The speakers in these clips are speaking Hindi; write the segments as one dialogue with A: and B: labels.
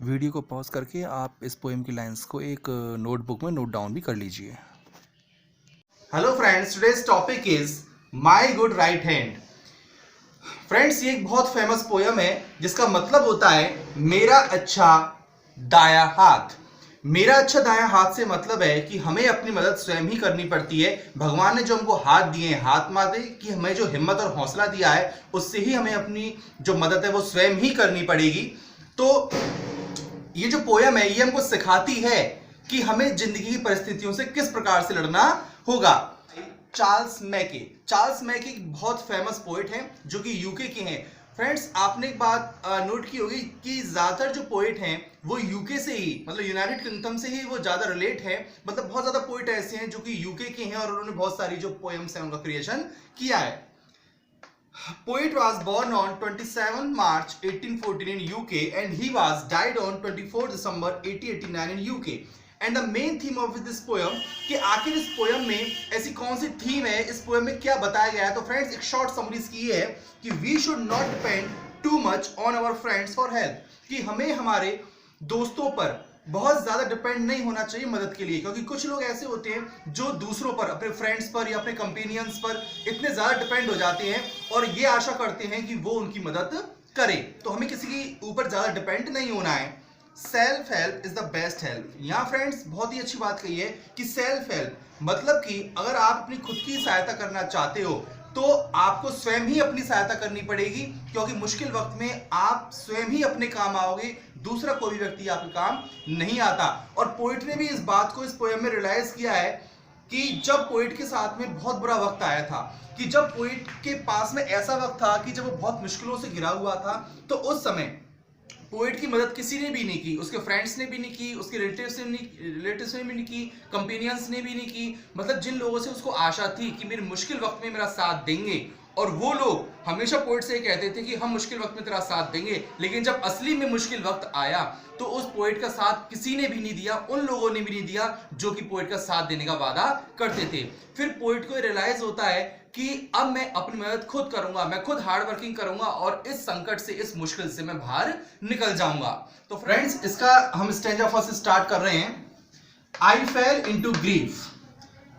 A: वीडियो को पॉज करके आप इस पोएम की लाइंस को एक नोटबुक में नोट डाउन भी कर लीजिए।
B: Hello friends, today's topic is my good right hand. Friends, ये एक बहुत फेमस पोयम है जिसका मतलब होता है मेरा अच्छा दाया हाथ। मेरा अच्छा दाया हाथ से मतलब है कि हमें अपनी मदद स्वयं ही करनी पड़ती है। भगवान ने जो हमको हाथ दिए हैं, हाथ माते कि हमें जो हिम्मत और हौसला दिया है, उससे ही हमें अपनी जो मदद है वो स्वयं ही करनी पड़ेगी। तो ये जो पोयम है ये हमको सिखाती है कि हमें जिंदगी की परिस्थितियों से किस प्रकार से लड़ना होगा। चार्ल्स मैके एक बहुत फेमस पोएट हैं जो कि यूके के हैं। फ्रेंड्स, आपने एक बात नोट की होगी कि ज्यादातर जो पोएट हैं वो यूके से ही, मतलब यूनाइटेड किंगडम से ही वो ज्यादा रिलेट है। मतलब बहुत ज्यादा पोएट ऐसे हैं जो कि यूके के हैं और उन्होंने बहुत सारी जो पोएम्स हैं उनका क्रिएशन किया है। Poet was born on 27 March 1814 in UK and he was died on 24 December 1889 in UK. And the main theme of this poem कि आखिर इस पोयम में ऐसी कौन सी थीम है, इस पोयम में क्या बताया गया है। तो फ्रेंड्स, एक शॉर्ट समरी इसकी ये है कि we should not depend too much on our friends for help, कि हमें हमारे दोस्तों पर बहुत ज्यादा डिपेंड नहीं होना चाहिए मदद के लिए। क्योंकि कुछ लोग ऐसे होते हैं जो दूसरों पर, अपने फ्रेंड्स पर या अपने कंपेनियंस पर इतने ज्यादा डिपेंड हो जाते हैं और ये आशा करते हैं कि वो उनकी मदद करे। तो हमें किसी के ऊपर ज्यादा डिपेंड नहीं होना है। Self help is the best help. यहाँ फ्रेंड्स बहुत ही अच्छी बात कही है कि सेल्फ हेल्प मतलब कि अगर आप अपनी खुद की सहायता करना चाहते हो तो आपको स्वयं ही अपनी सहायता करनी पड़ेगी, क्योंकि मुश्किल वक्त में आप स्वयं ही अपने काम आओगे, दूसरा कोई व्यक्ति आपके काम नहीं आता। और पोएट ने भी इस बात को इस पोएम में रियलाइज किया है कि जब पोएट के साथ में बहुत बुरा वक्त आया था, कि जब पोएट के पास में ऐसा वक्त था कि जब वो बहुत मुश्किलों से घिरा हुआ था, तो उस समय पोएट की मदद किसी ने भी नहीं की। उसके फ्रेंड्स ने भी नहीं की, उसके रिलेटिव्स ने भी नहीं की, कंपेनियंस ने भी नहीं की। मतलब जिन लोगों से उसको आशा थी कि मेरे मुश्किल वक्त में मेरा साथ देंगे, और वो लोग हमेशा पोएट से कहते थे कि हम मुश्किल वक्त में तेरा साथ देंगे, लेकिन जब असली में मुश्किल वक्त आया तो उस पोएट का साथ किसी ने भी नहीं दिया, उन लोगों ने भी नहीं दिया जो कि पोएट का साथ देने का वादा करते थे। फिर पोएट को रियलाइज होता है कि अब मैं अपनी मदद खुद करूंगा, मैं खुद हार्ड वर्किंग करूंगा और इस संकट से, इस मुश्किल से मैं बाहर निकल जाऊंगा। तो फ्रेंड्स, इसका हम स्टैंजा फर्स्ट स्टार्ट कर रहे हैं। आई फेल इनटू ग्रीफ।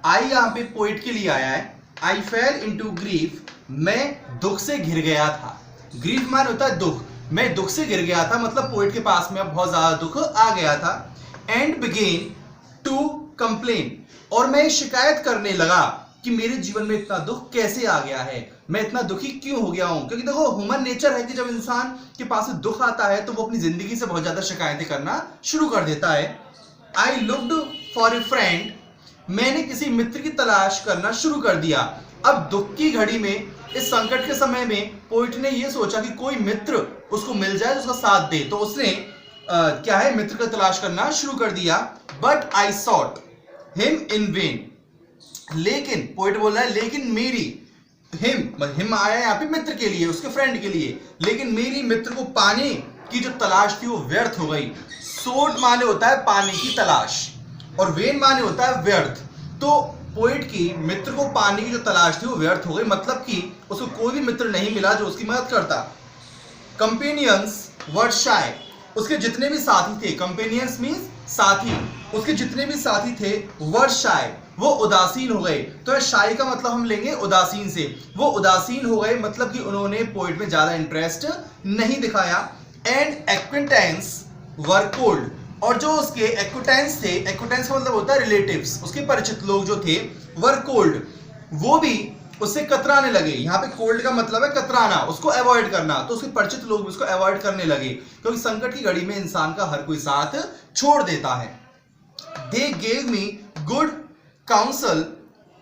B: आई यहां पे पोएट के लिए आया है। आई फेल इनटू ग्रीफ, मैं दुख से घिर गया था। ग्रीफ मान होता है दुख। मैं दुख से घिर गया था मतलब पोएट के पास में अब बहुत ज्यादा दुख आ गया था। एंड बिगेन टू कंप्लेन, और मैं शिकायत करने लगा कि मेरे जीवन में इतना दुख कैसे आ गया है, मैं इतना दुखी क्यों हो गया हूं। क्योंकि देखो, ह्यूमन नेचर है कि जब इंसान के पास में दुख आता है तो वो अपनी जिंदगी से बहुत ज्यादा शिकायतें करना शुरू कर देता है। I looked for a friend, मैंने किसी मित्र की तलाश करना शुरू कर दिया। अब दुख की घड़ी में, इस संकट के समय में पोएट ने यह सोचा कि कोई मित्र उसको मिल जाए, उसका साथ दे। तो उसने क्या है, मित्र की तलाश करना शुरू कर दिया। But I sought him in vain, लेकिन पोएट बोल रहा है लेकिन मेरी, हिम आया यहाँ पे मित्र के लिए, उसके फ्रेंड के लिए, लेकिन मेरी मित्र को पाने की जो तलाश थी वो व्यर्थ हो गई। सोट माने होता है पाने की तलाश और वेन माने होता है व्यर्थ। तो पोएट की मित्र को पाने की जो तलाश थी वो व्यर्थ हो गई, मतलब कि उसको कोई भी मित्र नहीं मिला जो उसकी मदद करता। कंपेनियंस वर शाय, उसके जितने भी साथी थे, कंपेनियंस मींस साथी, उसके जितने भी साथी थे वर शाय, वो उदासीन हो गए। तो शाय का मतलब हम लेंगे उदासीन से। वो उदासीन हो गए मतलब कि उन्होंने पोएट में ज्यादा इंटरेस्ट नहीं दिखाया। एंड एक्विंटेंस वर कोल्ड, और जो उसके एक्विटेंस थे, एक्विटेंस का मतलब होता है रिलेटिव्स, उसके परिचित लोग जो थे, वर कोल्ड, वो भी उससे कतराने लगे। यहाँ पे कोल्ड का मतलब है कतराना, उसको अवॉइड करना। तो उसके परिचित लोग भी उसको अवॉइड करने लगे, क्योंकि संकट की घड़ी में इंसान का हर कोई साथ छोड़ देता है। They gave me good counsel,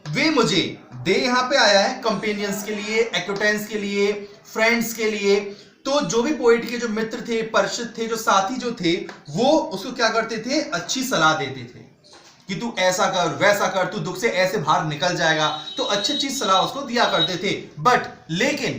B: वे मुझे, दे यहाँ पे आया है कंपेनियंस के लिए, एक्विटेंस के लिए, फ्रेंड्स के लिए। तो जो भी पोएट के जो मित्र थे, परिचित थे, जो साथी जो थे, वो उसको क्या करते थे, अच्छी सलाह देते थे कि तू ऐसा कर, वैसा कर, तू दुख से ऐसे बाहर निकल जाएगा। तो अच्छी अच्छी सलाह उसको दिया करते थे। बट लेकिन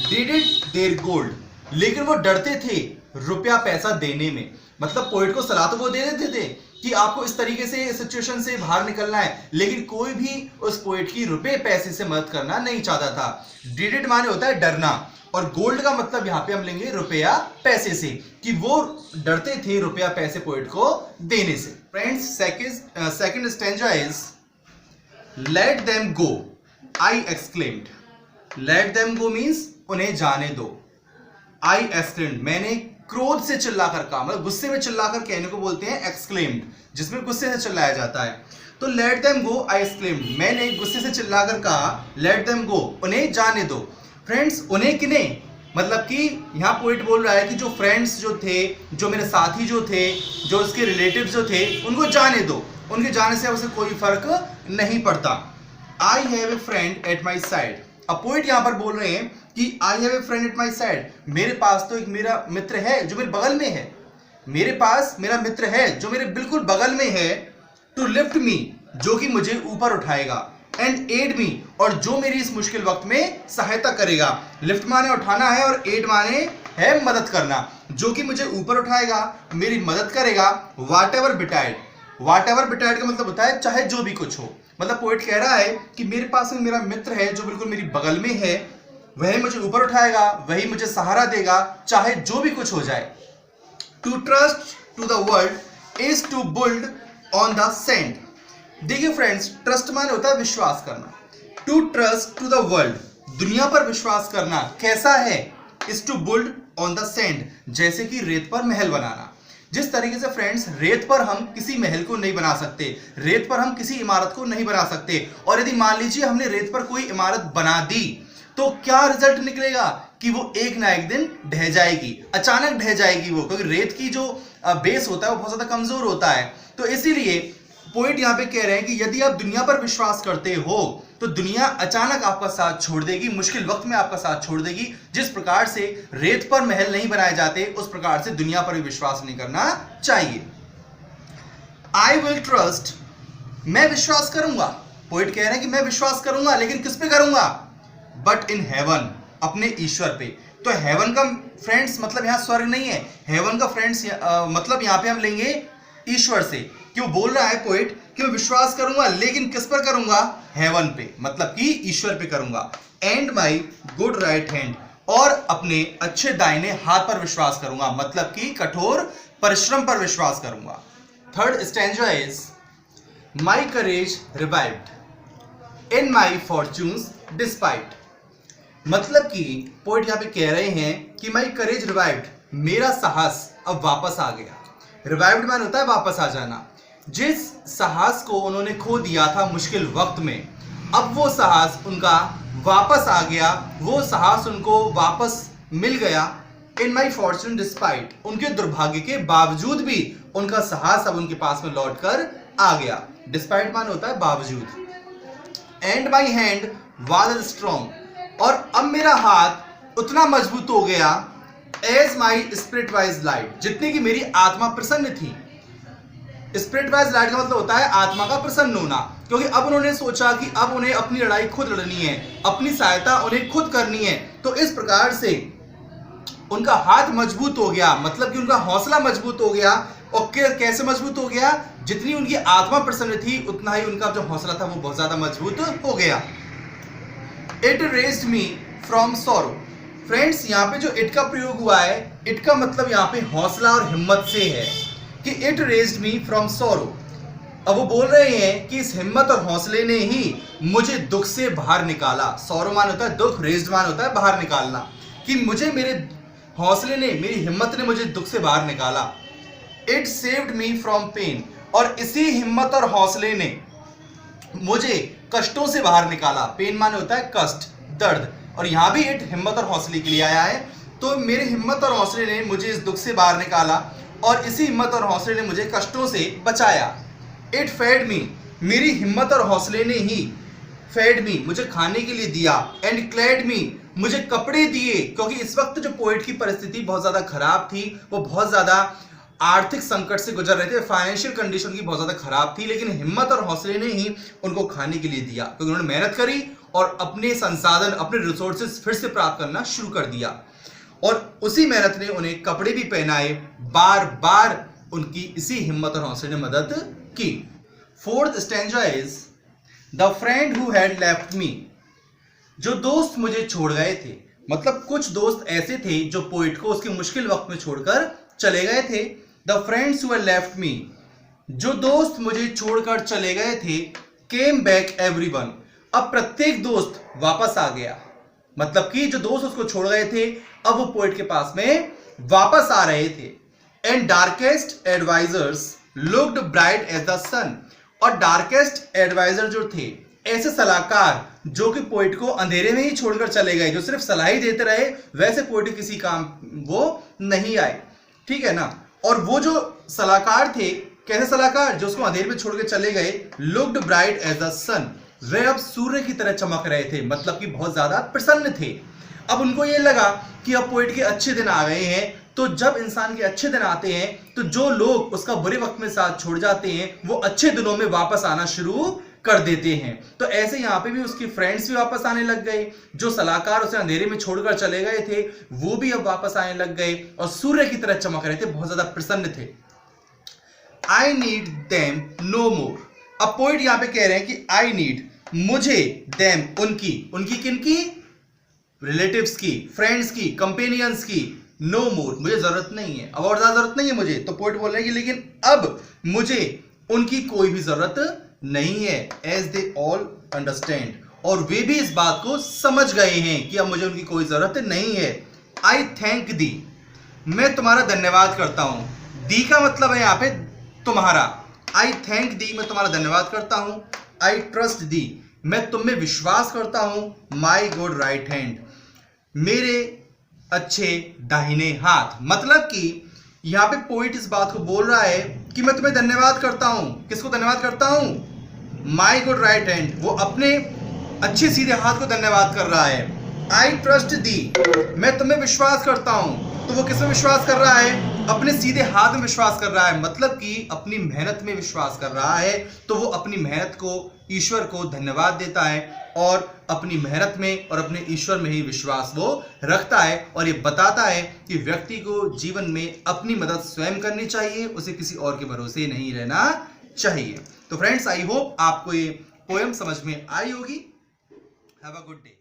B: डिड इट देयर गोल्ड, लेकिन वो डरते थे रुपया पैसा देने में। मतलब पोएट को सलाह तो वो दे देते थे कि आपको इस तरीके से सिचुएशन से बाहर निकलना है, लेकिन कोई भी उस पोएट की रुपए पैसे से मदद करना नहीं चाहता था। डिड इट माने होता है डरना। और गोल्ड का मतलब यहां पे हम लेंगे रुपया पैसे से, कि वो डरते थे रुपया पैसे पोएट को देने से। Friends, second stanza is let them go I exclaimed. Let them go means उन्हें जाने दो। आई एक्सक्लेम्ड मैंने क्रोध से चिल्लाकर कहा, मतलब गुस्से में चिल्लाकर कहने को बोलते हैं एक्सक्लेम्ड, जिसमें गुस्से से चिल्लाया जाता है। तो लेट देम गो आई एक्सक्लेम्ड मैंने गुस्से से चिल्लाकर कहा लेट देम गो उन्हें जाने दो। फ्रेंड्स, उन्हें किन्हें, मतलब कि यहाँ पोइट बोल रहा है कि जो फ्रेंड्स जो थे, जो मेरे साथी जो थे, जो उसके रिलेटिव्स जो थे, उनको जाने दो, उनके जाने से उसे कोई फर्क नहीं पड़ता। I have a friend at my side. अब पोइट यहाँ पर बोल रहे हैं कि I have a friend at my side, मेरे पास तो एक मेरा मित्र है जो मेरे बगल में है, मेरे पास मेरा मित्र है जो मेरे बिल्कुल बगल में है। टू लिफ्ट मी, जो कि मुझे ऊपर उठाएगा, एंड एड मी, और जो मेरी इस मुश्किल वक्त में सहायता करेगा। लिफ्ट माने उठाना है और एड माने है मदद करना, जो कि मुझे ऊपर उठाएगा, मेरी मदद करेगा। वाट एवर बिटाइड, वाट एवर बिटाइड का मतलब होता है चाहे जो भी कुछ हो। मतलब पोइट कह रहा है कि मेरे पास में मेरा मित्र है जो बिल्कुल मेरी बगल में है, वही मुझे ऊपर उठाएगा, वही मुझे सहारा देगा, चाहे जो भी कुछ हो जाए। To trust to the world is to build on the sand. देखिए फ्रेंड्स, ट्रस्ट माने होता है विश्वास करना। To trust to the world, दुनिया पर विश्वास करना कैसा है, is to build on the sand, जैसे कि रेत पर महल बनाना। जिस तरीके से फ्रेंड्स रेत पर हम किसी महल को नहीं बना सकते, रेत पर हम किसी इमारत को नहीं बना सकते, और यदि मान लीजिए हमने रेत पर कोई इमारत बना दी तो क्या रिजल्ट निकलेगा कि वो एक ना एक दिन ढह जाएगी, अचानक ढह जाएगी वो, क्योंकि रेत की जो बेस होता है वो बहुत ज्यादा कमजोर होता है। तो इसीलिए पोइट यहां पे कह रहे हैं कि यदि आप दुनिया पर विश्वास करते हो तो दुनिया अचानक आपका साथ छोड़ देगी, मुश्किल वक्त में आपका साथ छोड़ देगी। जिस प्रकार से रेत पर महल नहीं बनाए जाते, उस प्रकार से दुनिया पर भी विश्वास नहीं करना चाहिए। आई विल ट्रस्ट, मैं विश्वास करूंगा। पोइट कह रहे हैं कि मैं विश्वास करूंगा, लेकिन किस पे करूंगा? बट इन हेवन, अपने ईश्वर पे। तो हेवन का फ्रेंड्स मतलब यहां स्वर्ग नहीं है, हेवन का फ्रेंड्स मतलब यहां पे हम लेंगे ईश्वर से। क्यों बोल रहा है पोइट कि मैं विश्वास करूंगा, लेकिन किस पर करूंगा? हेवन पे, मतलब कि ईश्वर पे करूंगा। And my good right hand, और अपने अच्छे दाहिने हाथ पर विश्वास करूंगा, मतलब कि कठोर परिश्रम पर विश्वास करूंगा। Third stanza is my courage revived in my fortunes despite. मतलब कि पोइट यहां पे कह रहे हैं कि माई करेज रिवाइव्ड, मेरा साहस अब वापस आ गया। रिवाइव्ड मैन होता है वापस आ जाना। जिस साहस को उन्होंने खो दिया था मुश्किल वक्त में, अब वो साहस उनका वापस आ गया, वो साहस उनको वापस मिल गया। इन माई फॉर्च्यून डिस्पाइट, उनके दुर्भाग्य के बावजूद भी उनका साहस अब उनके पास में लौट कर आ गया। डिस्पाइट मान होता है बावजूद। And my hand was strong, और अब मेरा हाथ उतना मजबूत हो गया। As my spirit was light, जितनी की मेरी आत्मा प्रसन्न थी। स्पिरिट वाइज लाइट का मतलब होता है आत्मा का प्रसन्न होना, क्योंकि अब उन्होंने सोचा कि अब उन्हें अपनी लड़ाई खुद लड़नी है, अपनी सहायता उन्हें खुद करनी है। तो इस प्रकार से उनका हाथ मजबूत हो गया, मतलब कि उनका हौसला मजबूत हो गया। और कैसे मजबूत हो गया? जितनी उनकी आत्मा प्रसन्न थी, उतना ही उनका जो हौसला था वो बहुत ज्यादा मजबूत हो गया। It raised me from sorrow. Friends, यहाँ पे जो इट का प्रयोग हुआ है, इट का मतलब यहाँ पे हौसला और हिम्मत से है कि it raised me from sorrow. अब वो बोल रहे हैं कि इस हिम्मत और हौसले ने ही मुझे दुख से बाहर निकाला। सॉरो मान होता है दुख, रेज्ड मान होता है बाहर निकालना, कि मुझे मेरे हौसले ने, मेरी हिम्मत ने मुझे दुख से बाहर निकाला। It saved me from pain, और इसी हिम्मत और हौसले ने मुझे कष्टों से बाहर निकाला। पेन माने होता है कष्ट, दर्द, और यहां भी इट हिम्मत और हौसले के लिए आया है। तो मेरे हिम्मत और हौसले ने मुझे इस दुख से बाहर निकाला, और इसी हिम्मत और हौसले ने मुझे कष्टों से बचाया। इट फेड मी, मेरी हिम्मत और हौसले ने ही फेड मी, मुझे खाने के लिए दिया। एंड क्लेड मी, मुझे कपड़े दिए, क्योंकि इस वक्त जो पोइट की परिस्थिति बहुत ज्यादा खराब थी, वो बहुत ज्यादा आर्थिक संकट से गुजर रहे थे, फाइनेंशियल कंडीशन की बहुत ज्यादा खराब थी, लेकिन हिम्मत और हौसले ने ही उनको खाने के लिए दिया, क्योंकि उन्होंने मेहनत करी और अपने संसाधन, अपने रिसोर्सेज फिर से प्राप्त करना शुरू कर दिया। और उसी मेहनत ने उन्हें कपड़े भी पहनाए, बार बार उनकी इसी हिम्मत और हौसले ने मदद की। Fourth stanza is the friend who had left me. जो दोस्त मुझे छोड़ गए थे, मतलब कुछ दोस्त ऐसे थे जो पोइट को उसके मुश्किल वक्त में छोड़कर चले गए थे। The friends who left me, जो दोस्त मुझे छोड़कर चले गए थे, केम बैक एवरीवन, अब प्रत्येक दोस्त वापस आ गया। मतलब कि जो दोस्त उसको छोड़ गए थे अब वो पोइट के पास में वापस आ रहे थे। And darkest advisers looked bright as the sun, और डार्केस्ट एडवाइजर जो थे, ऐसे सलाहकार जो कि पोइट को अंधेरे में ही छोड़कर चले गए, जो सिर्फ सलाह ही देते रहे, वैसे पोइट किसी काम वो नहीं आए, ठीक है ना। और वो जो सलाहकार थे, कैसे सलाहकार, जो उसको अंधेरे में छोड़कर चले गए, लुक्ड ब्राइट एज द सन, वे अब सूर्य की तरह चमक रहे थे, मतलब कि बहुत ज्यादा प्रसन्न थे। अब उनको ये लगा कि अब पोइट के अच्छे दिन आ गए हैं। तो जब इंसान के अच्छे दिन आते हैं तो जो लोग उसका बुरे वक्त में साथ छोड़ जाते हैं वो अच्छे दिनों में वापस आना शुरू कर देते हैं। तो ऐसे यहां पे भी उसके फ्रेंड्स भी वापस आने लग गए, जो सलाहकार उसे अंधेरे में छोड़कर चले गए थे वो भी अब वापस आने लग गए और सूर्य की तरह चमक रहे थे, बहुत ज्यादा प्रसन्न थे। आई नीड देम नो मोर, अब पोइट यहां पे कह रहे हैं कि आई नीड, मुझे, देम, उनकी किनकी, रिलेटिव्स की, फ्रेंड्स की, कंपेनियंस की, नो मोर, मुझे जरूरत नहीं है, अब और ज्यादा जरूरत नहीं है मुझे। तो पोइट बोल रहे हैं कि लेकिन अब मुझे उनकी कोई भी जरूरत नहीं है। एज दे ऑल अंडरस्टैंड, और वे भी इस बात को समझ गए हैं कि अब मुझे उनकी कोई जरूरत नहीं है। आई थैंक दी, मैं तुम्हारा धन्यवाद करता हूं। दी का मतलब है यहां पे तुम्हारा। आई थैंक दी, मैं तुम्हारा धन्यवाद करता हूं। आई ट्रस्ट दी, मैं तुम में विश्वास करता हूं। माई गुड राइट हैंड, मेरे अच्छे दाहिने हाथ, मतलब कि यहां पे पोइट इस बात को बोल रहा है कि मैं तुम्हें धन्यवाद करता हूं। किसको धन्यवाद करता हूं? माई गुड राइट हैंड, वो अपने अच्छे सीधे हाथ को धन्यवाद कर रहा है। आई ट्रस्ट दी, मैं तुम्हें विश्वास करता हूं। तो वो किसमें विश्वास कर रहा है? अपने सीधे हाथ में विश्वास कर रहा है, मतलब कि अपनी मेहनत में विश्वास कर रहा है। तो वो अपनी मेहनत को, ईश्वर को धन्यवाद देता है और अपनी मेहनत में और अपने ईश्वर में ही विश्वास वो रखता है। और ये बताता है कि व्यक्ति को जीवन में अपनी मदद स्वयं करनी चाहिए, उसे किसी और के भरोसे नहीं रहना चाहिए। तो फ्रेंड्स, आई होप आपको ये पोएम समझ में आई होगी। Have a good day.